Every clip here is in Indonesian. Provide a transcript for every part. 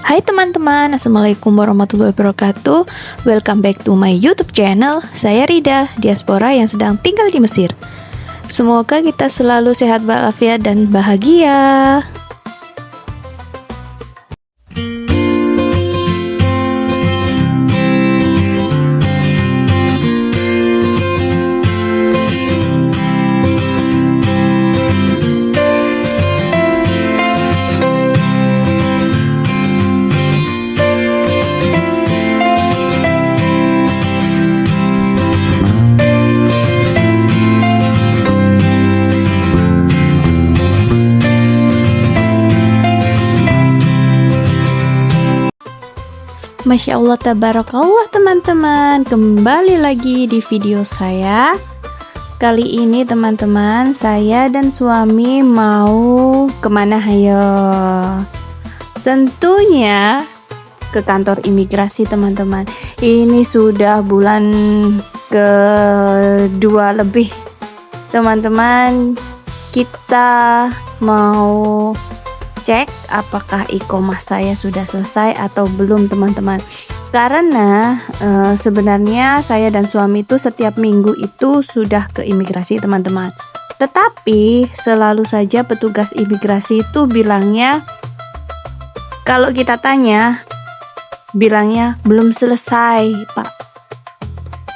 Hai teman-teman, Assalamualaikum warahmatullahi wabarakatuh. Welcome back to my YouTube channel. Saya Rida, diaspora yang sedang tinggal di Mesir. Semoga kita selalu sehat walafiat dan bahagia. Masya Allah, tabarakallah teman-teman. Kembali lagi di video saya. Kali ini teman-teman, saya dan suami mau kemana hayo? Tentunya ke kantor imigrasi teman-teman. Ini sudah bulan kedua lebih teman-teman. Kita mau cek apakah iqomah saya sudah selesai atau belum teman-teman, karena sebenarnya saya dan suami itu setiap minggu itu sudah ke imigrasi teman-teman, tetapi selalu saja petugas imigrasi itu bilangnya, kalau kita tanya bilangnya belum selesai Pak.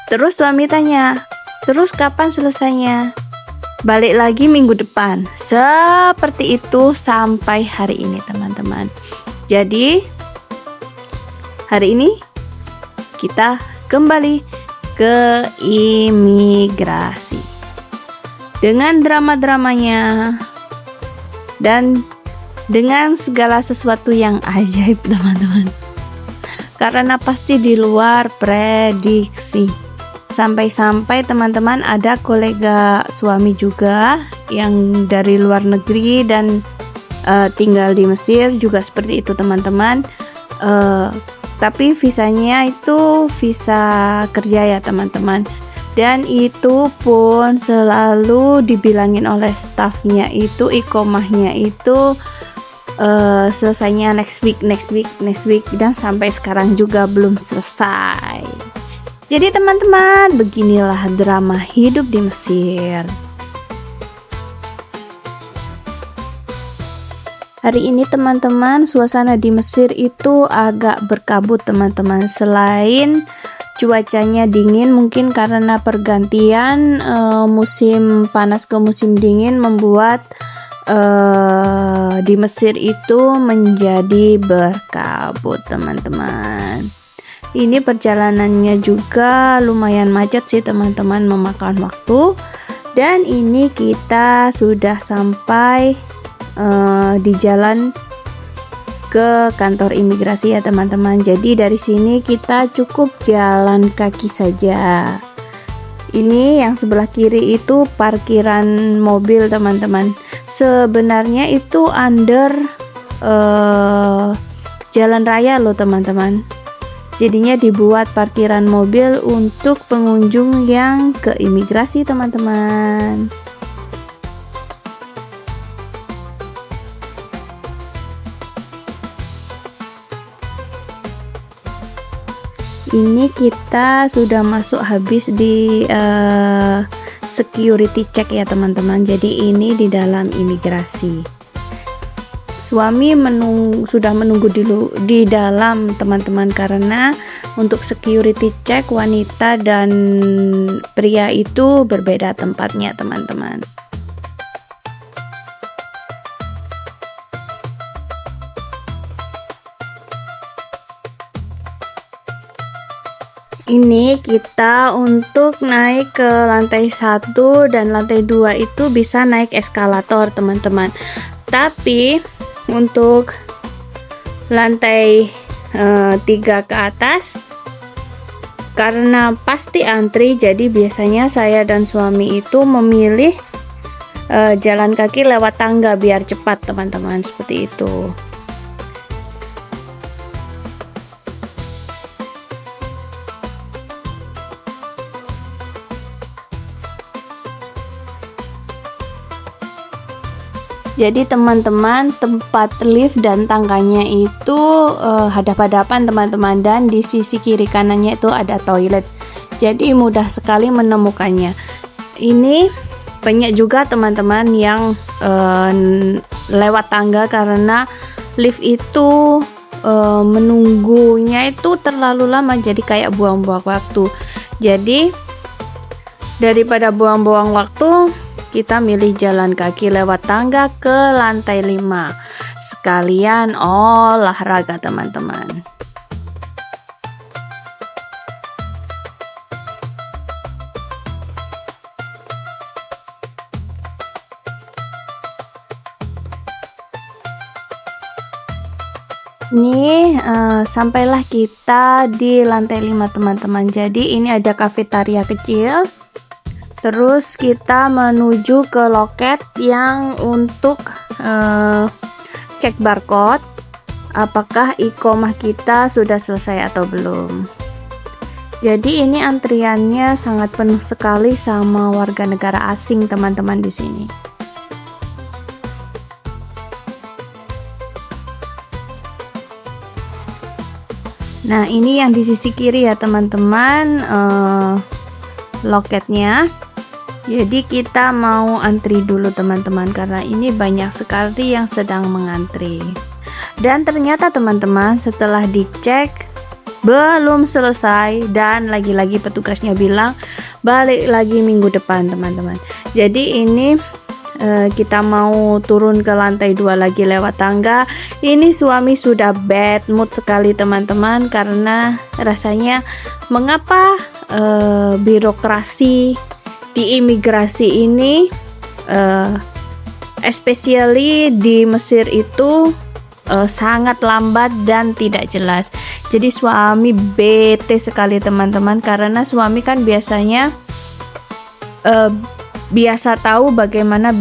Terus suami tanya, terus kapan selesainya? Balik lagi minggu depan. Seperti itu sampai hari ini teman-teman. Jadi hari ini kita kembali ke imigrasi dengan drama-dramanya dan dengan segala sesuatu yang ajaib teman-teman, karena pasti di luar prediksi. Sampai-sampai teman-teman ada kolega suami juga yang dari luar negeri dan tinggal di Mesir juga seperti itu teman-teman. Tapi visanya itu visa kerja ya teman-teman. Dan itu pun selalu dibilangin oleh staffnya itu iqomahnya itu selesainya next week dan sampai sekarang juga belum selesai. Jadi teman-teman, beginilah drama hidup di Mesir. Hari ini teman-teman, suasana di Mesir itu agak berkabut teman-teman. Selain cuacanya dingin, mungkin karena pergantian musim panas ke musim dingin membuat di Mesir itu menjadi berkabut teman-teman. Ini perjalanannya juga lumayan macet sih teman-teman, memakan waktu. Dan ini kita sudah sampai di jalan ke kantor imigrasi ya teman-teman. Jadi dari sini kita cukup jalan kaki saja. Ini yang sebelah kiri itu parkiran mobil teman-teman. Sebenarnya itu under jalan raya loh teman-teman. Jadinya dibuat parkiran mobil untuk pengunjung yang ke imigrasi teman-teman. Ini kita sudah masuk habis di security check ya teman-teman. Jadi ini di dalam imigrasi. Suami sudah menunggu di dalam teman-teman, karena untuk security check wanita dan pria itu berbeda tempatnya teman-teman. Ini kita untuk naik ke lantai 1 dan lantai 2 itu bisa naik eskalator teman-teman. Tapi untuk lantai 3 ke atas karena pasti antri, jadi biasanya saya dan suami itu memilih jalan kaki lewat tangga biar cepat teman-teman, seperti itu. Jadi teman-teman, tempat lift dan tangganya itu hadap-hadapan teman-teman, dan di sisi kiri kanannya itu ada toilet. Jadi mudah sekali menemukannya. Ini banyak juga teman-teman yang lewat tangga karena lift itu menunggunya itu terlalu lama, jadi kayak buang-buang waktu. Jadi daripada buang-buang waktu, kita milih jalan kaki lewat tangga ke lantai 5. Sekalian olahraga teman-teman. Ini sampailah kita di lantai 5 teman-teman. Jadi ini ada kafetaria kecil. Terus kita menuju ke loket yang untuk cek barcode apakah iqomah kita sudah selesai atau belum. Jadi ini antriannya sangat penuh sekali sama warga negara asing teman-teman di sini. Nah, ini yang di sisi kiri ya teman-teman, loketnya. Jadi kita mau antri dulu teman-teman, karena ini banyak sekali yang sedang mengantri. Dan ternyata teman-teman, setelah dicek belum selesai, dan lagi-lagi petugasnya bilang balik lagi minggu depan teman-teman. Jadi ini kita mau turun ke lantai 2 lagi lewat tangga. Ini suami sudah bad mood sekali teman-teman, karena rasanya mengapa birokrasi di imigrasi ini especially di Mesir itu sangat lambat dan tidak jelas. Jadi suami bete sekali teman-teman, karena suami kan biasanya biasa tahu bagaimana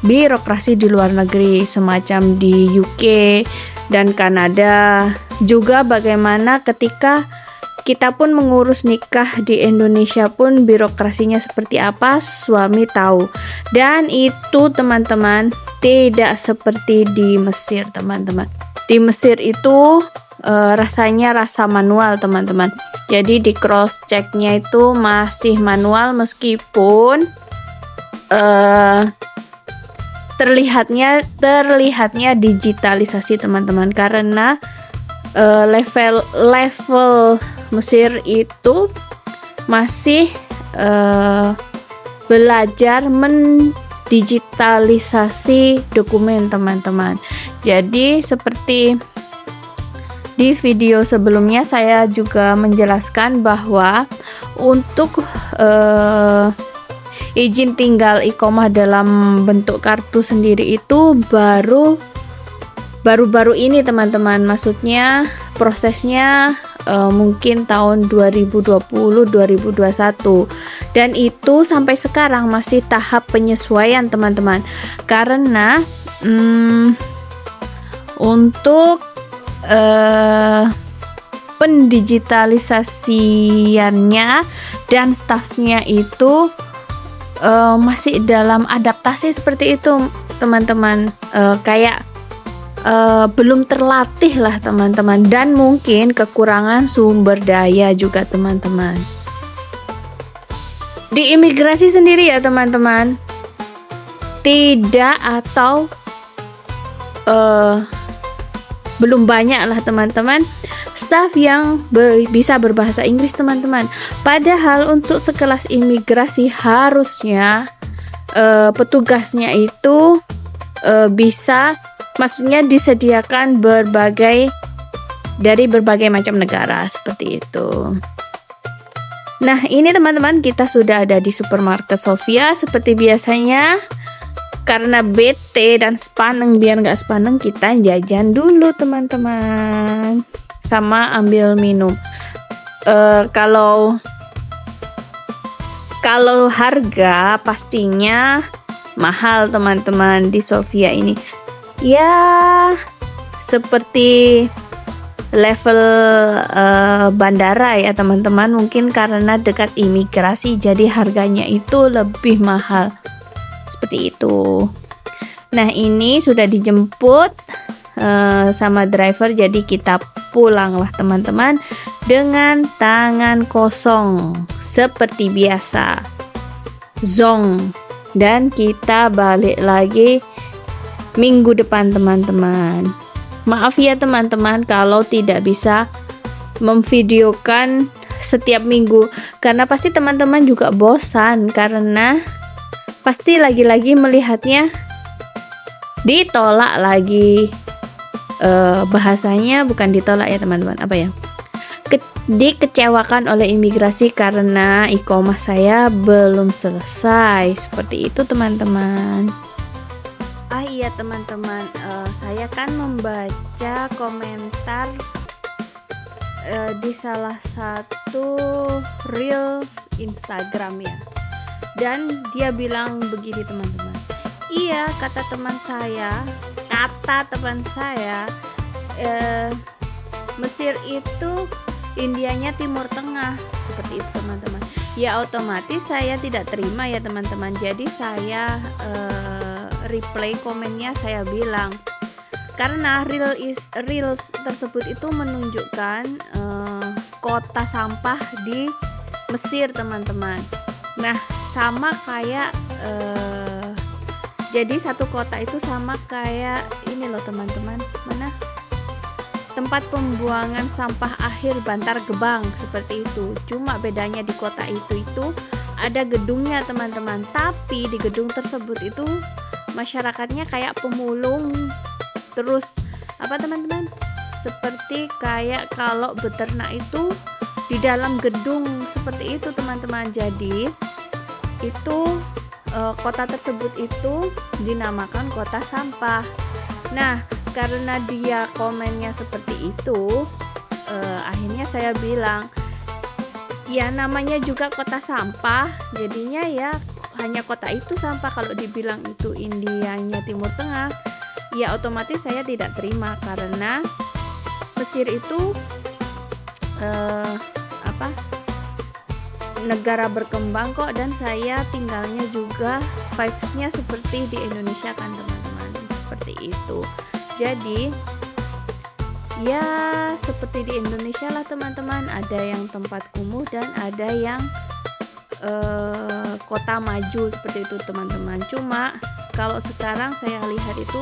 birokrasi di luar negeri, semacam di UK dan Kanada, juga bagaimana ketika kita pun mengurus nikah di Indonesia pun birokrasinya seperti apa, suami tahu. Dan itu teman-teman tidak seperti di Mesir teman-teman. Di Mesir itu rasanya rasa manual teman-teman. Jadi di cross checknya itu masih manual, meskipun terlihatnya digitalisasi teman-teman, karena level Mesir itu masih belajar mendigitalisasi dokumen teman-teman. Jadi seperti di video sebelumnya saya juga menjelaskan bahwa untuk izin tinggal iqomah dalam bentuk kartu sendiri itu baru-baru ini teman-teman. Maksudnya prosesnya mungkin tahun 2020-2021, dan itu sampai sekarang masih tahap penyesuaian teman-teman, karena untuk pendigitalisasiannya dan stafnya itu masih dalam adaptasi seperti itu teman-teman, kayak belum terlatih lah teman-teman, dan mungkin kekurangan sumber daya juga teman-teman. Di imigrasi sendiri ya teman-teman, tidak atau belum banyak lah teman-teman staf yang bisa berbahasa Inggris teman-teman. Padahal untuk sekelas imigrasi harusnya petugasnya itu bisa, maksudnya disediakan dari berbagai macam negara seperti itu. Nah, ini teman-teman, kita sudah ada di supermarket Sofia seperti biasanya. Karena bete dan sepaneng, biar nggak sepaneng kita jajan dulu teman-teman, sama ambil minum. Kalau harga pastinya mahal teman-teman di Sofia ini. Ya seperti level bandara ya teman-teman, mungkin karena dekat imigrasi jadi harganya itu lebih mahal seperti itu. Nah, ini sudah dijemput sama driver, jadi kita pulanglah teman-teman dengan tangan kosong seperti biasa. Zong. Dan kita balik lagi minggu depan teman-teman. Maaf ya teman-teman kalau tidak bisa memvideokan setiap minggu, karena pasti teman-teman juga bosan, karena pasti lagi-lagi melihatnya ditolak lagi. Bahasanya bukan ditolak ya teman-teman, apa ya, dikecewakan oleh imigrasi karena iqomah saya belum selesai, seperti itu teman-teman. Iya teman-teman, saya kan membaca komentar di salah satu reels Instagram ya, dan dia bilang begini teman-teman. Iya, kata teman saya, Mesir itu Indianya Timur Tengah, seperti itu teman-teman. Ya otomatis saya tidak terima ya teman-teman. Jadi saya reply komennya, saya bilang karena reels tersebut itu menunjukkan kota sampah di Mesir teman-teman. Nah, sama kayak jadi satu kota itu sama kayak ini loh teman-teman, mana tempat pembuangan sampah akhir Bantar Gebang, seperti itu. Cuma bedanya di kota itu ada gedungnya teman-teman, tapi di gedung tersebut itu masyarakatnya kayak pemulung. Terus apa teman-teman, seperti kayak kalau beternak itu di dalam gedung, seperti itu teman-teman. Jadi itu kota tersebut itu dinamakan kota sampah. Nah, karena dia komennya seperti itu, akhirnya saya bilang, ya namanya juga kota sampah, jadinya ya hanya kota itu sampah. Kalau dibilang itu Indianya Timur Tengah, ya otomatis saya tidak terima, karena Mesir itu negara berkembang kok, dan saya tinggalnya juga vibes-nya seperti di Indonesia kan teman-teman, seperti itu. Jadi ya seperti di Indonesia lah teman-teman, ada yang tempat kumuh dan ada yang kota maju, seperti itu teman-teman. Cuma kalau sekarang saya lihat itu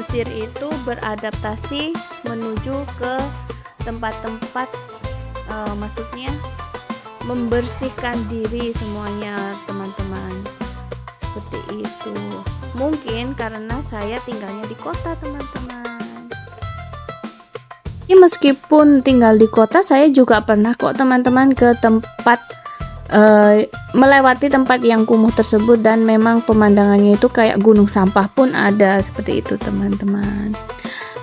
Mesir itu beradaptasi menuju ke tempat-tempat maksudnya membersihkan diri semuanya teman-teman, seperti itu. Mungkin karena saya tinggalnya di kota teman-teman. Meskipun tinggal di kota, saya juga pernah kok teman-teman ke tempat melewati tempat yang kumuh tersebut, dan memang pemandangannya itu kayak gunung sampah pun ada, seperti itu teman-teman.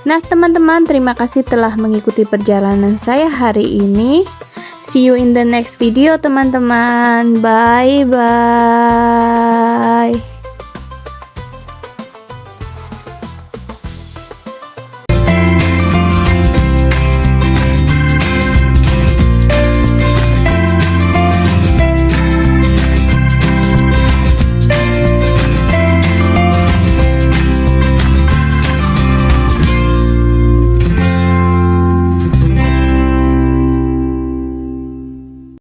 Nah teman-teman, terima kasih telah mengikuti perjalanan saya hari ini. See you in the next video teman-teman. Bye bye.